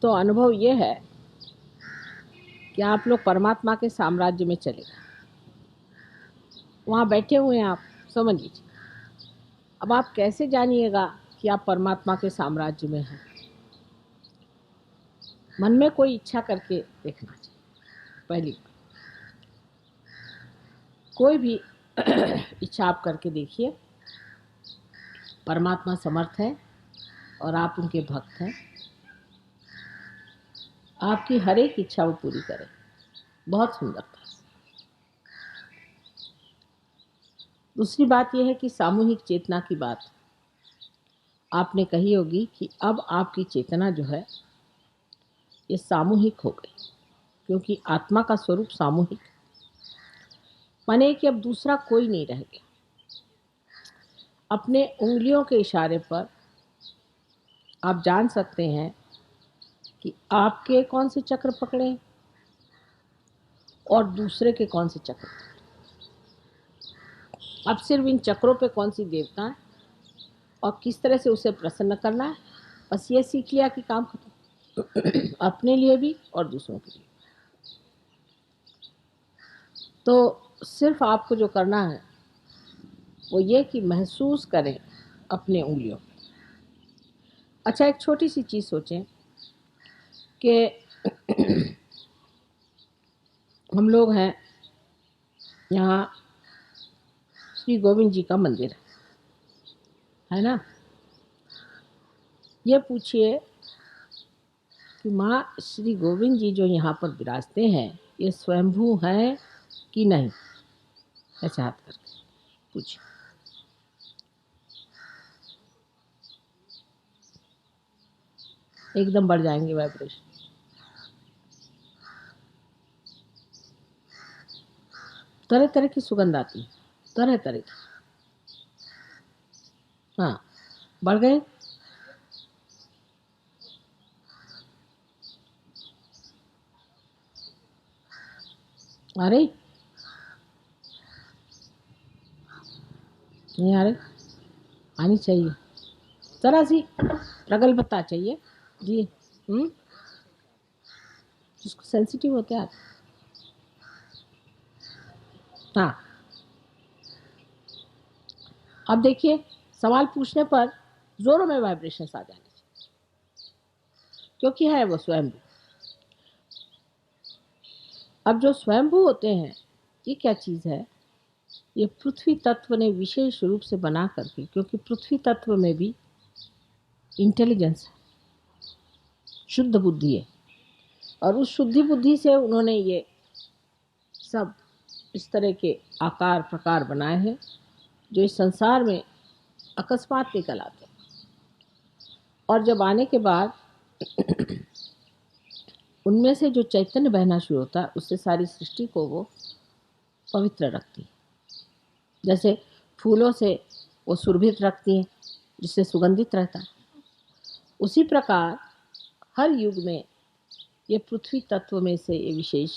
तो अनुभव ये है कि आप लोग परमात्मा के साम्राज्य में चले गए, वहाँ बैठे हुए हैं आप, समझ लीजिए। अब आप कैसे जानिएगा कि आप परमात्मा के साम्राज्य में हैं? मन में कोई इच्छा करके देखना चाहिए। पहली बात, कोई भी इच्छा आप करके देखिए। परमात्मा समर्थ है और आप उनके भक्त हैं। आपकी हर एक इच्छा वो पूरी करें। बहुत सुंदर था। दूसरी बात यह है कि सामूहिक चेतना की बात आपने कही होगी कि अब आपकी चेतना जो है ये सामूहिक हो गई, क्योंकि आत्मा का स्वरूप सामूहिक, माने कि अब दूसरा कोई नहीं रह गया। अपने उंगलियों के इशारे पर आप जान सकते हैं कि आपके कौन से चक्र पकड़े और दूसरे के कौन से चक्र। अब सिर्फ इन चक्रों पे कौन सी देवता है और किस तरह से उसे प्रसन्न करना है, बस ये सीख लिया कि काम खत्म। अपने लिए भी और दूसरों के लिए। तो सिर्फ आपको जो करना है वो ये कि महसूस करें अपने उंगलियों में। अच्छा, एक छोटी सी चीज़ सोचें कि हम लोग हैं यहाँ, श्री गोविंद जी का मंदिर है ना। ये पूछिए कि माँ श्री गोविंद जी जो यहाँ पर विराजते हैं ये स्वयंभू हैं कि नहीं? ऐसे हाथ करके पूछिए। एकदम बढ़ जाएंगे वाइब्रेशन। तरह तरह की सुगंध आती है, तरह तरह की। हाँ, बढ़ गए। अरे नहीं आ रहे, आनी चाहिए। जरा सी प्रगल्भता चाहिए जी। जिसको सेंसिटिव होते हैं। हाँ, अब देखिए, सवाल पूछने पर जोरों में वाइब्रेशंस आ जाने चाहिए, क्योंकि है वो स्वयंभू। अब जो स्वयंभू होते हैं ये क्या चीज़ है? ये पृथ्वी तत्व ने विशेष रूप से बना करके, क्योंकि पृथ्वी तत्व में भी इंटेलिजेंस है, शुद्ध बुद्धि है, और उस शुद्धि बुद्धि से उन्होंने ये सब इस तरह के आकार प्रकार बनाए हैं जो इस संसार में अकस्मात निकल आते हैं। और जब आने के बाद उनमें से जो चैतन्य बहना शुरू होता है उससे सारी सृष्टि को वो पवित्र रखती है। जैसे फूलों से वो सुरभित रखती हैं जिससे सुगंधित रहता है, उसी प्रकार हर युग में ये पृथ्वी तत्व में से ये विशेष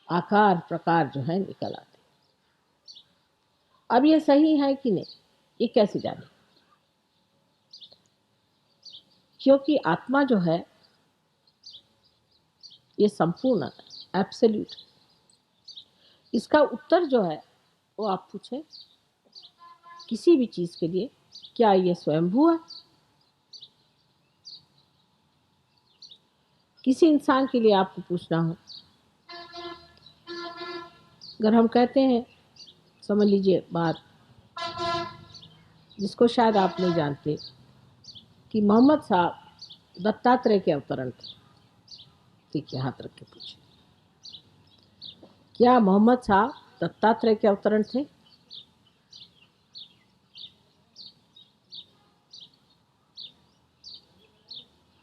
आकार प्रकार जो है निकल आते हैं। अब ये सही है कि नहीं, ये कैसे जाने? क्योंकि आत्मा जो है ये संपूर्ण एब्सोल्यूट। इसका उत्तर जो है वो आप पूछें किसी भी चीज के लिए, क्या ये स्वयंभू है? किसी इंसान के लिए आपको पूछना हो, अगर हम कहते हैं, समझ लीजिए बात जिसको शायद आप नहीं जानते, कि मोहम्मद साहब दत्तात्रेय के अवतरण थे। ठीक है, हाथ रख के पूछिए, क्या मोहम्मद साहब दत्तात्रेय के अवतरण थे?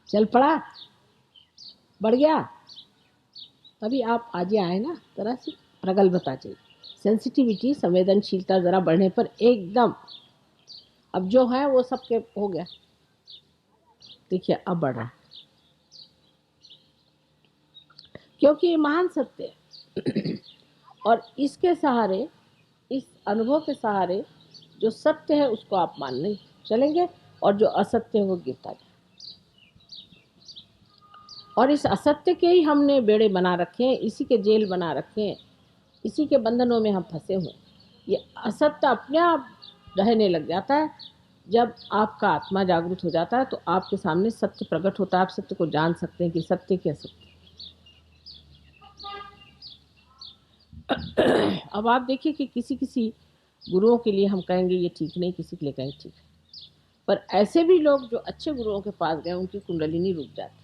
चल पड़ा, बढ़ गया। तभी आप आज आए ना, तरह से प्रगल्भता चाहिए, सेंसिटिविटी, संवेदनशीलता जरा बढ़ने पर एकदम अब जो है वो सबके हो गया। देखिए अब बढ़ रहा है, क्योंकि ये महान सत्य है। और इसके सहारे, इस अनुभव के सहारे जो सत्य है उसको आप मानने चलेंगे और जो असत्य है वो गिरता जाए। और इस असत्य के ही हमने बेड़े बना रखे हैं, इसी के जेल बना रखे हैं, इसी के बंधनों में हम फंसे हुए। ये असत्य अपने आप रहने लग जाता है। जब आपका आत्मा जागृत हो जाता है तो आपके सामने सत्य प्रकट होता है, आप सत्य को जान सकते हैं कि सत्य क्या सत्य। अब आप देखिए कि किसी किसी गुरुओं के लिए हम कहेंगे ये ठीक नहीं, किसी के लिए कहेंगे ठीक है, पर ऐसे भी लोग जो अच्छे गुरुओं के पास गए उनकी कुंडलिनी रुक जाती।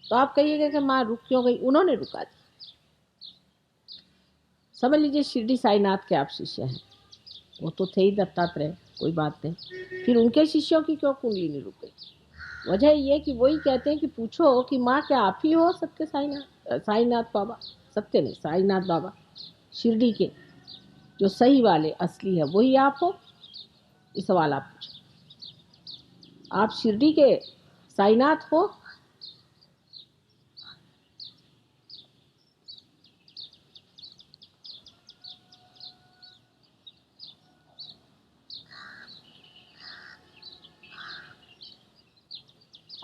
तो आप कहिएगा कि माँ रुक क्यों गई? उन्होंने रुका दी। समझ लीजिए शिरडी साईनाथ के आप शिष्य हैं, वो तो थे ही दत्तात्रेय, कोई बात नहीं, फिर उनके शिष्यों की क्यों कुंडलिनी रुक गई? वजह ये कि वही कहते हैं कि पूछो कि माँ क्या आप ही हो सत्य साईनाथ, साईनाथ बाबा, सत्य नहीं साईनाथ बाबा, शिरडी के जो सही वाले असली है वही आप हो? ये सवाल आप पूछो। आप शिरडी के साईनाथ हो?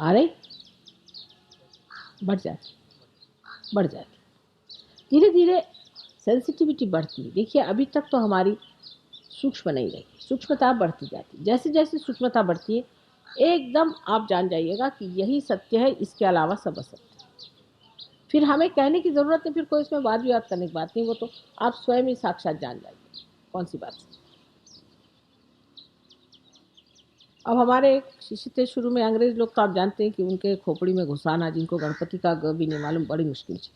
आ रही? बढ़ जाती, बढ़ जाती, धीरे धीरे सेंसिटिविटी बढ़ती है। देखिए अभी तक तो हमारी सूक्ष्म नहीं रही, सूक्ष्मता बढ़ती जाती, जैसे जैसे सूक्ष्मता बढ़ती है एकदम आप जान जाइएगा कि यही सत्य है, इसके अलावा सब असत्य। फिर हमें कहने की ज़रूरत नहीं, फिर कोई इसमें वाद विवाद करने की बात नहीं, वो तो आप स्वयं ही साक्षात जान जाइए कौन सी बात है। अब हमारे एक शिष्य थे शुरू में, अंग्रेज लोग तो आप जानते हैं कि उनके खोपड़ी में घुसाना, जिनको गणपति का ग भी नहीं मालूम, बड़ी मुश्किल थी।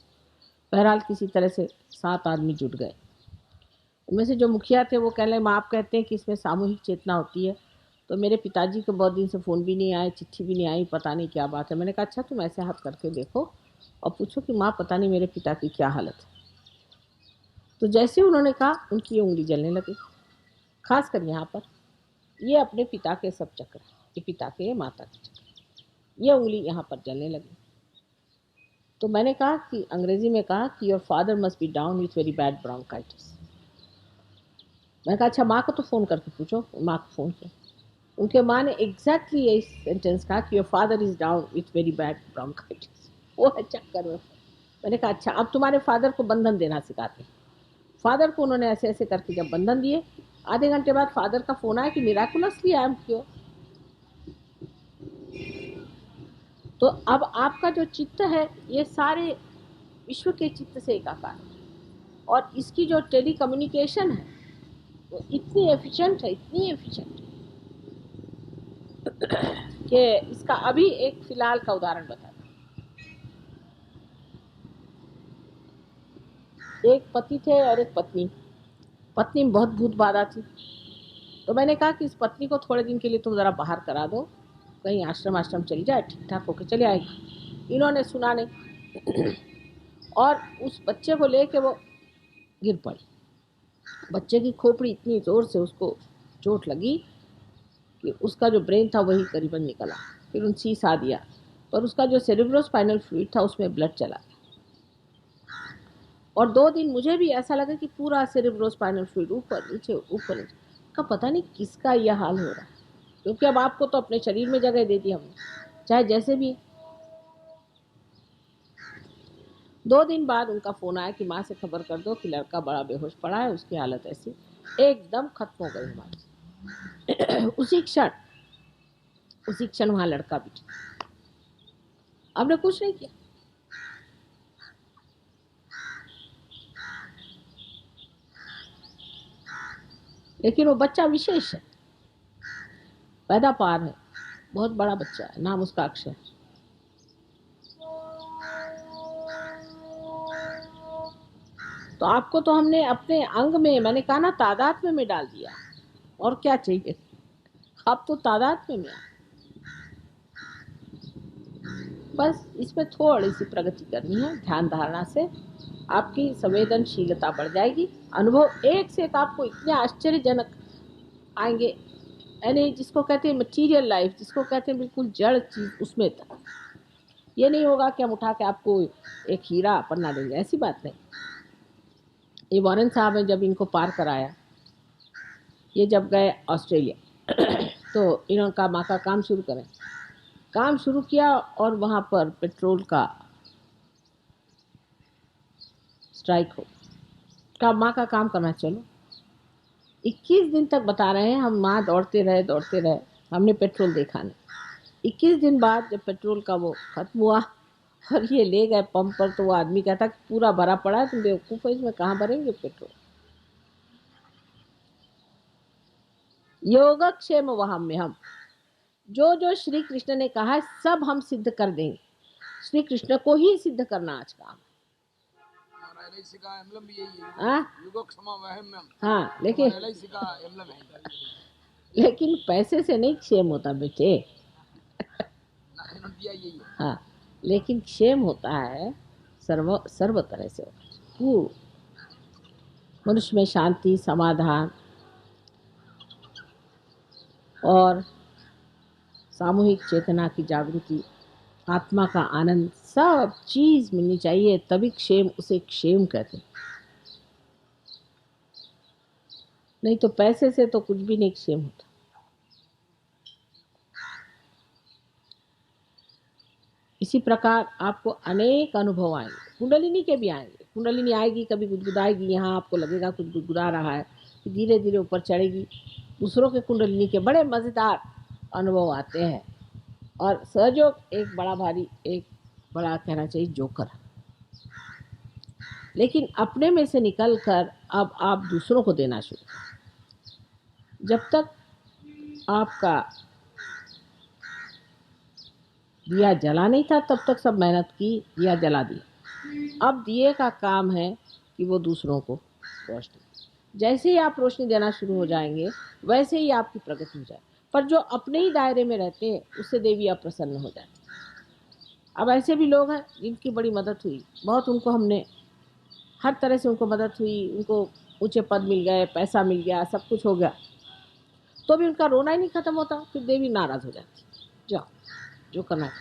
बहरहाल किसी तरह से 7 आदमी जुट गए। उनमें से जो मुखिया थे वो कह रहे माँ आप कहते हैं कि इसमें सामूहिक चेतना होती है, तो मेरे पिताजी को बहुत दिन से फ़ोन भी नहीं आए, चिट्ठी भी नहीं आई, पता नहीं क्या बात है। मैंने कहा अच्छा तुम ऐसे हाथ करके देखो और पूछो कि माँ पता नहीं मेरे पिता की क्या हालत है। तो जैसे उन्होंने कहा उनकी उंगली जलने लगी, खासकर यहाँ पर। ये अपने पिता के सब चक्र, ये पिता के ये माता के चक्र, ये उंगली यहाँ पर जलने लगी। तो मैंने कहा कि अंग्रेजी में कहा कि your father must be down with very bad bronchitis. मैंने कहा अच्छा माँ को तो फ़ोन करके पूछो। माँ को फ़ोन किया, उनके माँ ने एग्जैक्टली यही सेंटेंस कहा कि your father is down with very bad bronchitis. वो है चक्कर में। मैंने कहा अच्छा अब तुम्हारे फादर को बंधन देना सिखाते हैं। फादर को उन्होंने ऐसे ऐसे करके जब बंधन दिए, आधे घंटे बाद फादर का फ़ोन आया कि मिराकुलसली आई एम क्योर। तो अब आपका जो चित्त है ये सारे विश्व के चित्त से एकाकार है, और इसकी जो टेली कम्युनिकेशन है वो इतनी एफिशिएंट है, इतनी एफिशिएंट कि इसका अभी एक फिलहाल का उदाहरण बताता हूँ। एक पति थे और एक पत्नी। पत्नी में बहुत भूत बाधा थी, तो मैंने कहा कि इस पत्नी को थोड़े दिन के लिए तुम ज़रा बाहर करा दो, कहीं आश्रम चली जाए, ठीक ठाक होकर चले आएगी। इन्होंने सुना नहीं और उस बच्चे को लेके वो गिर पड़ी। बच्चे की खोपड़ी इतनी ज़ोर से उसको चोट लगी कि उसका जो ब्रेन था वही करीबन निकला। फिर उन सीसा दिया, पर उसका जो सेरेब्रोस्पाइनल फ्लूइड था उसमें ब्लड चला गया। और 2 दिन मुझे भी ऐसा लगा कि पूरा सेरेब्रोस्पाइनल फ्लूइड ऊपर नीचे ऊपर नीचे का, पता नहीं किसका यह हाल हो रहा है, क्योंकि अब आपको तो अपने शरीर में जगह दे दी हमने, चाहे जैसे भी। 2 दिन बाद उनका फ़ोन आया कि माँ से खबर कर दो कि लड़का बड़ा बेहोश पड़ा है, उसकी हालत ऐसी। एकदम खत्म हो गई हमारी। उसी क्षण वहाँ लड़का भी ठीक। आपने कुछ नहीं किया, लेकिन वो बच्चा विशेष है, पैदा पार है, बहुत बड़ा बच्चा है, नाम उसका अक्षय। तो आपको तो हमने अपने अंग में, मैंने कहा ना तादात्म्य में डाल दिया, और क्या चाहिए? आप तो तादात्म्य में। बस इसमें थोड़ी सी प्रगति करनी है, ध्यान धारणा से आपकी संवेदनशीलता बढ़ जाएगी। अनुभव एक से एक आपको इतने आश्चर्यजनक आएंगे, यानी जिसको कहते हैं मटीरियल लाइफ, जिसको कहते हैं बिल्कुल जड़ चीज़, उसमें तक। ये नहीं होगा कि हम उठा के आपको एक हीरा पन्ना देंगे, ऐसी बात नहीं। ये वॉरेन साहब हैं, जब इनको पार कराया, ये जब गए ऑस्ट्रेलिया तो इन्होंने कहा माँ का काम शुरू करें। काम शुरू किया और वहाँ पर पेट्रोल का स्ट्राइक हो। का माँ का काम करना, चलो 21 दिन तक बता रहे हैं हम, माँ दौड़ते रहे, हमने पेट्रोल देखा नहीं। 21 दिन बाद जब पेट्रोल का वो खत्म हुआ और ये ले गए पंप पर, तो वो आदमी कहता कि पूरा भरा पड़ा है, तुम बेवकूफ़ हो, इसमें कहाँ भरेंगे पेट्रोल। योगक्षेम वहम में हम जो जो श्री कृष्ण ने कहा है सब हम सिद्ध कर देंगे। श्री कृष्ण को ही सिद्ध करना आज काम। हाँ, लेकिन पैसे से नहीं क्षेम होता बेटे। हाँ, लेकिन क्षेम होता है सर्व तरह से। मनुष्य में शांति, समाधान और सामूहिक चेतना की जागृति, आत्मा का आनंद, सब चीज मिलनी चाहिए, तभी क्षेम, उसे क्षेम कहते हैं। नहीं तो पैसे से तो कुछ भी नहीं क्षेम होता। इसी प्रकार आपको अनेक अनुभव आएंगे, कुंडलिनी के भी आएंगे। कुंडलिनी आएगी, कभी गुदगुदाएगी, यहाँ आपको लगेगा कुछ गुदगुदा रहा है, फिर धीरे धीरे ऊपर चढ़ेगी। दूसरों के कुंडलिनी के बड़े मज़ेदार अनुभव आते हैं। और सहयोग एक बड़ा भारी, एक बड़ा कहना चाहिए जोकर। लेकिन अपने में से निकल कर अब आप दूसरों को देना शुरू करें। जब तक आपका दिया जला नहीं था तब तक सब मेहनत की, दिया जला दिया। अब दिए का काम है कि वो दूसरों को रोशनी। जैसे ही आप रोशनी देना शुरू हो जाएंगे वैसे ही आपकी प्रगति हो जाए। पर जो अपने ही दायरे में रहते हैं उससे देवी अप्रसन्न हो जाती। अब ऐसे भी लोग हैं जिनकी बड़ी मदद हुई, बहुत उनको हमने हर तरह से उनको मदद हुई, उनको ऊंचे पद मिल गए, पैसा मिल गया, सब कुछ हो गया, तो भी उनका रोना ही नहीं खत्म होता। फिर देवी नाराज हो जाती, जाओ जो करना है।